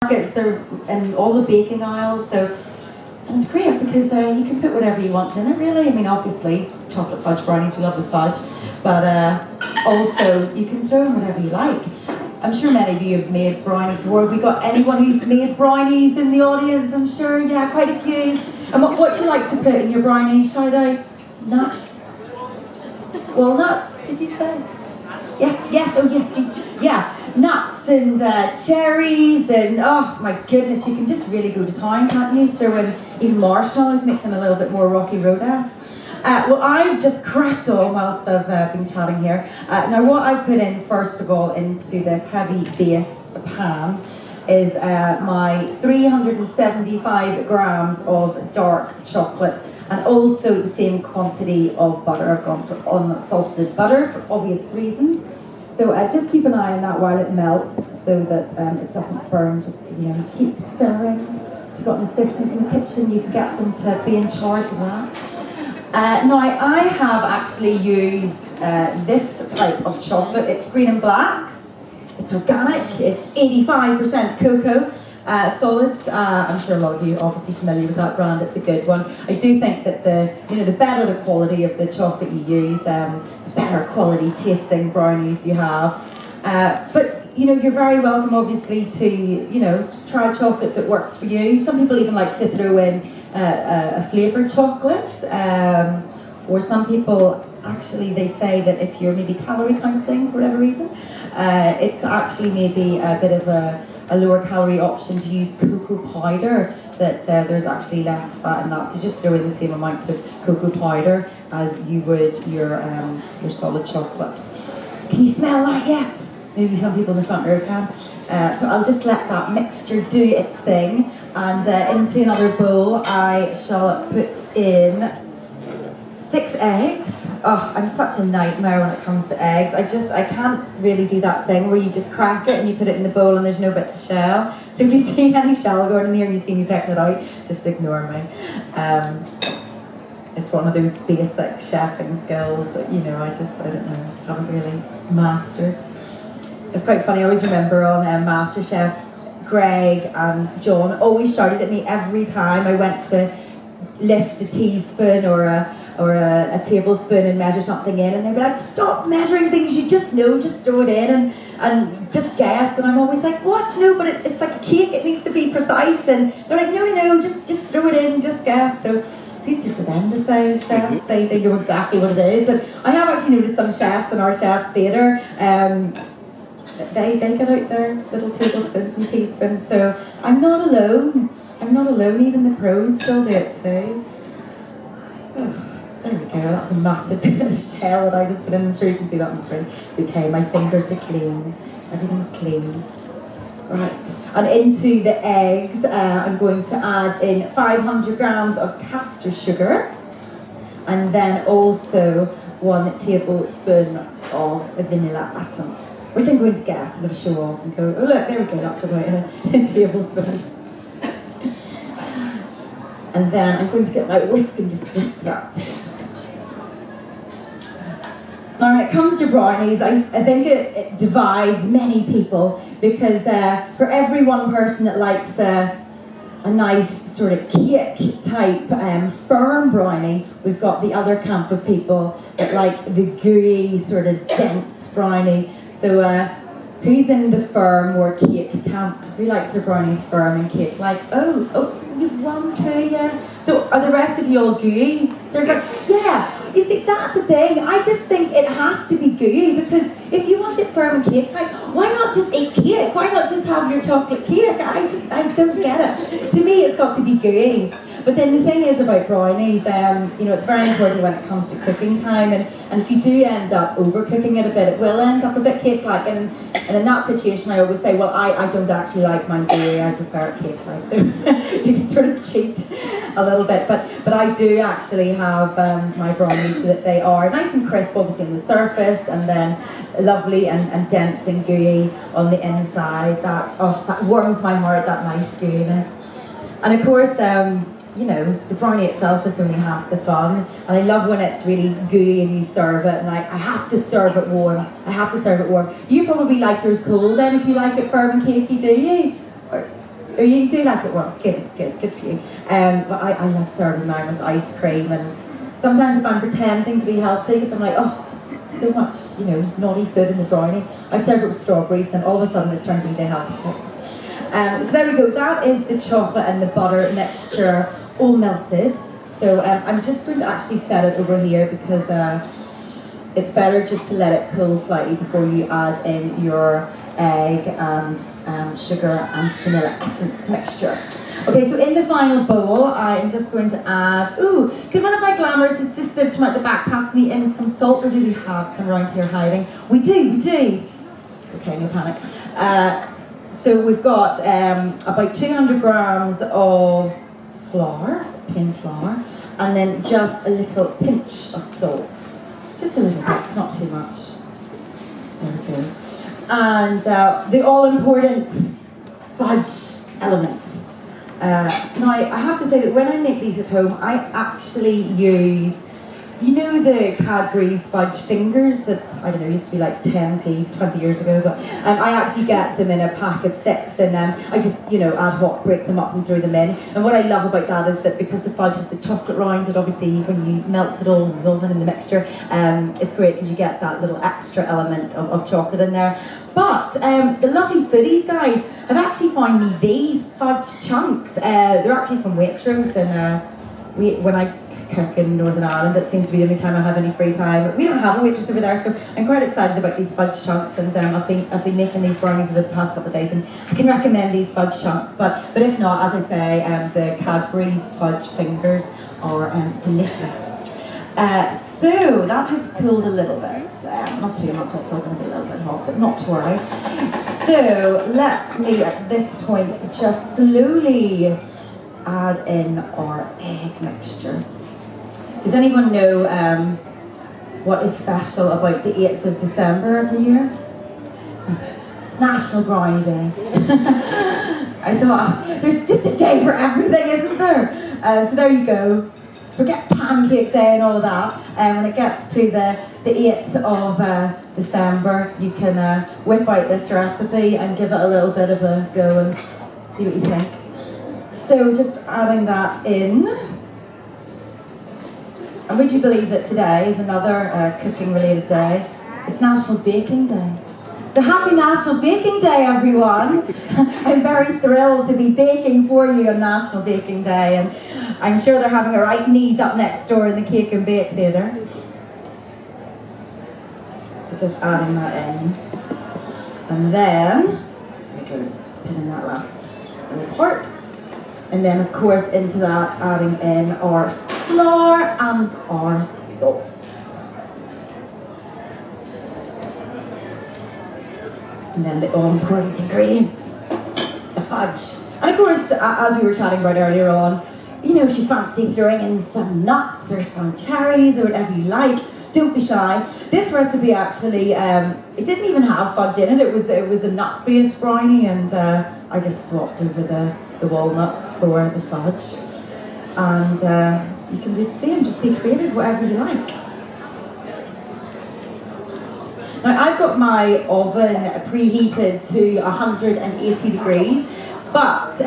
supermarkets, they're in all the baking aisles, so and it's great because you can put whatever you want in it, really. I mean, obviously, chocolate fudge brownies, we love the fudge, but also you can throw in whatever you like. I'm sure many of you have made brownies before. Have we got anyone who's made brownies in the audience? I'm sure, yeah, quite a few. And what do you like to put in your brownies? Shout out. Nuts. Walnuts, did you say? Yes, oh yes, yeah. Nuts and cherries and, oh my goodness, you can just really go to town, can't you? Throw in even marshmallows, make them a little bit more Rocky Road-esque. Well, I've just cracked on whilst I've been chatting here. Now, what I've put in, first of all, into this heavy-based pan is my 375 grams of dark chocolate and also the same quantity of butter. I've gone for unsalted butter for obvious reasons. So just keep an eye on that while it melts so that it doesn't burn. Just, keep stirring. If you've got an assistant in the kitchen, you can get them to be in charge of that. Now, I have actually used this type of chocolate. It's Green and Black's. It's organic. It's 85% cocoa solids. I'm sure a lot of you are obviously familiar with that brand. It's a good one. I do think that the better the quality of the chocolate you use, the better quality tasting brownies you have. But you're very welcome, obviously, to try chocolate that works for you. Some people even like to throw in a flavoured chocolate, or some people actually, they say that if you're maybe calorie counting for whatever reason, it's actually maybe a bit of a lower calorie option to use cocoa powder, that there's actually less fat in that. So just throw in the same amount of cocoa powder as you would your solid chocolate. Can you smell that yet? Maybe some people in the front row can. So I'll just let that mixture do its thing. And into another bowl, I shall put in 6 eggs. Oh, I'm such a nightmare when it comes to eggs. I can't really do that thing where you just crack it and you put it in the bowl and there's no bits of shell. So if you see any shell going in here and you see me picking it out, just ignore me. It's one of those basic chefing skills that, I don't know, haven't really mastered. It's quite funny, I always remember on MasterChef, Greg and John always shouted at me every time I went to lift a teaspoon or a tablespoon and measure something in, and they'd be like, stop measuring things, you just know, just throw it in and just guess. And I'm always like, what? No, but it's like a cake, it needs to be precise. And they're like, no, just throw it in, just guess. So it's easier for them to say as chefs, they know exactly what it is. And I have actually noticed some chefs in our chef's theatre, they get out their little tablespoons and teaspoons, so I'm not alone, even the pros still do it too. Oh, there we go, that's a massive bit of shell that I just put in. I'm sure you can see that on screen. It's okay, my fingers are clean, everything's clean. Right, and into the eggs, I'm going to add in 500 grams of castor sugar, and then also 1 tablespoon of vanilla essence, which I'm going to guess. I'm going to show off and go, oh look, there we go, that's about a tablespoon. And then I'm going to get my whisk and just whisk that. Now, when it comes to brownies, I think it divides many people, because for every one person that likes a nice sort of cake type firm brownie, we've got the other camp of people that like the gooey sort of dense brownie. So who's in the firm or cake camp? Who likes their brownies firm and cake? Like, oh, you've won too, yeah. So are the rest of you all gooey? Yeah. You see, that's the thing. I just think it has to be gooey, because if you want it firm and cake, like, why not just eat cake? Why not just have your chocolate cake? I don't get it. To me, it's got to be gooey. But then the thing is about brownies, it's very important when it comes to cooking time, and if you do end up overcooking it a bit, it will end up a bit cake-like, and in that situation I always say, well, I don't actually like mine gooey, I prefer it cake-like, so you can sort of cheat a little bit, but I do actually have my brownies so that they are nice and crisp, obviously on the surface, and then lovely and dense and gooey on the inside. That warms my heart, that nice gooiness. And of course, the brownie itself is only half the fun, and I love when it's really gooey and you serve it, and I have to serve it warm. You probably like yours cold then, if you like it firm and cakey, do you? Or Oh, you do like it? Well, good for you. But I love serving mine with ice cream, and sometimes if I'm pretending to be healthy, because I'm like, oh, so much, naughty food in the brownie, I serve it with strawberries, then all of a sudden it's turned into healthy food. So there we go, that is the chocolate and the butter mixture all melted. So I'm just going to actually set it over here because it's better just to let it cool slightly before you add in your egg and sugar and vanilla essence mixture. Okay, so in the final bowl, I'm just going to add, could one of my glamorous assistants from at the back pass me in some salt, or do we have some around here hiding? We do. It's okay, no panic. So we've got about 200 grams of flour, plain flour, and then just a little pinch of salt. Just a little bit, it's not too much. There we go. And the all-important fudge element. Now, I have to say that when I make these at home, I actually use, the Cadbury's fudge fingers that, I don't know, used to be like 10p 20 years ago, but I actually get them in a pack of 6, and I just, ad hoc break them up and throw them in. And what I love about that is that because the fudge is the chocolate rind, and obviously when you melt it all and roll it in the mixture, it's great because you get that little extra element of chocolate in there. But the lovely Foodies guys have actually found me these fudge chunks. They're actually from Waitrose, and when I cook in Northern Ireland, it seems to be the only time I have any free time. We don't have a Waitrose over there, so I'm quite excited about these fudge chunks, and I've been making these brownies over the past couple of days, and I can recommend these fudge chunks. But if not, as I say, the Cadbury's fudge fingers are delicious. So that has cooled a little bit, not too much, it's still going to be a little bit hot, but not to worry. So let me at this point just slowly add in our egg mixture. Does anyone know what is special about the 8th of December every year? It's National Brownie Day. I thought, there's just a day for everything, isn't there? So there you go. Forget Pancake Day and all of that. When it gets to the 8th of December, you can whip out this recipe and give it a little bit of a go and see what you think. So just adding that in. And would you believe that today is another cooking related day? It's National Baking Day. So happy National Baking Day, everyone. I'm very thrilled to be baking for you on National Baking Day, and I'm sure they're having a right knees up next door in the cake and bake theatre. So just adding that in. And then, there goes, put in that last little part. And then of course into that adding in our flour and our salt. And then the all-important ingredients, the fudge. And of course, as we were chatting about earlier on, if you fancy throwing in some nuts or some cherries or whatever you like, don't be shy. This recipe actually, it didn't even have fudge in it. It was a nut-based brownie, and I just swapped over the walnuts for the fudge. And you can do the same, just be creative, whatever you like. Now I've got my oven preheated to 180 degrees, but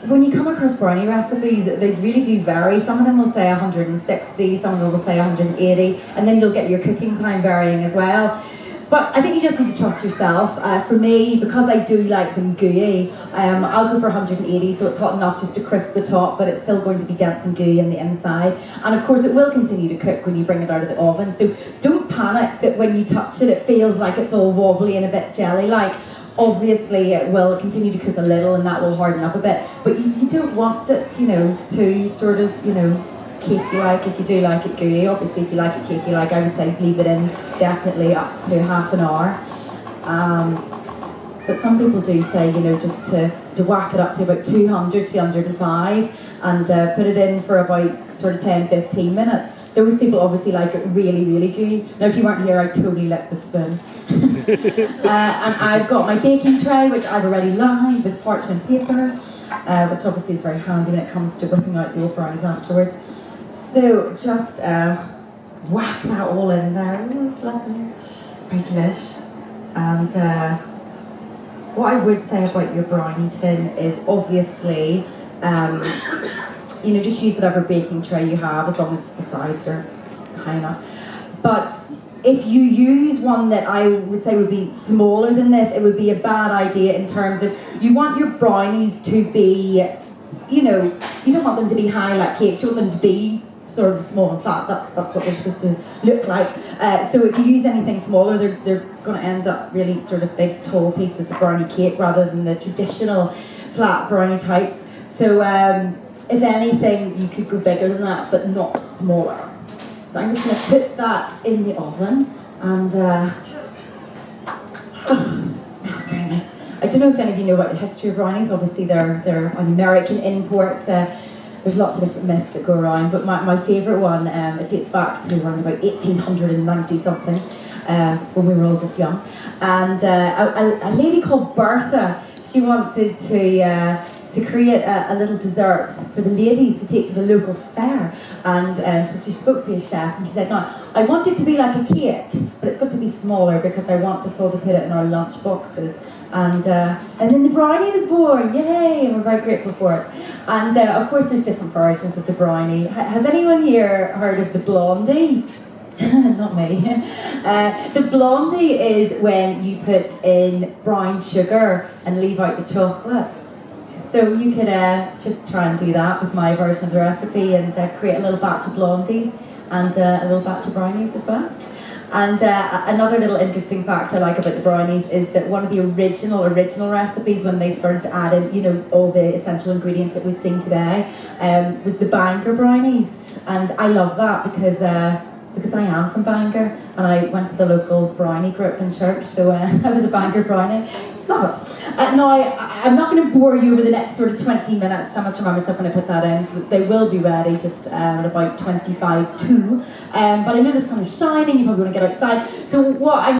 when you come across brownie recipes, they really do vary. Some of them will say 160, some of them will say 180, and then you'll get your cooking time varying as well. But I think you just need to trust yourself. For me, because I do like them gooey, I'll go for 180, so it's hot enough just to crisp the top, but it's still going to be dense and gooey on the inside. And of course, it will continue to cook when you bring it out of the oven. So don't panic that when you touch it, it feels like it's all wobbly and a bit jelly-like. Obviously, it will continue to cook a little, and that will harden up a bit. But you don't want it, to sort of, cakey-like. If you do like it gooey, obviously if you like it cakey-like, I would say leave it in definitely up to half an hour. But some people do say, just to whack it up to about 200, 205 and put it in for about sort of 10, 15 minutes. Those people obviously like it really, really gooey. Now if you weren't here, I'd totally lick the spoon. And I've got my baking tray, which I've already lined with parchment paper, which obviously is very handy when it comes to whipping out the old brownies afterwards. So just whack that all in there. Ooh, fluffy. Very delish. And what I would say about your brownie tin is obviously, just use whatever baking tray you have as long as the sides are high enough. But if you use one that I would say would be smaller than this, it would be a bad idea in terms of you want your brownies to be, you don't want them to be high like cakes, you want them to be sort of small and flat. That's what they're supposed to look like. So if you use anything smaller, they're going to end up really sort of big, tall pieces of brownie cake rather than the traditional flat brownie types. So if anything, you could go bigger than that, but not smaller. So I'm just going to put that in the oven, and smells very nice. I don't know if any of you know about the history of brownies. Obviously, they're an American import. There's lots of different myths that go around, but my favourite one, it dates back to around about 1890 something, when we were all just young. And a lady called Bertha, she wanted to create a little dessert for the ladies to take to the local fair. And so she spoke to a chef and she said, "No, I want it to be like a cake, but it's got to be smaller because I want us all to put it in our lunch boxes." And then the brownie was born, yay! And we're very grateful for it. And of course there's different versions of the brownie. Has anyone here heard of the blondie? Not me. The blondie is when you put in brown sugar and leave out the chocolate. So you could just try and do that with my version of the recipe and create a little batch of blondies and a little batch of brownies as well. And another little interesting fact I like about the brownies is that one of the original recipes, when they started to add in, all the essential ingredients that we've seen today, was the Bangor brownies. And I love that because I am from Bangor and I went to the local brownie group in church, so I was a Bangor brownie. Love it. Now, I'm not going to bore you over the next sort of 20 minutes. I must remember myself when I put that in, so they will be ready just at about 25 to. But I know the sun is shining, you probably want to get outside. So what I'm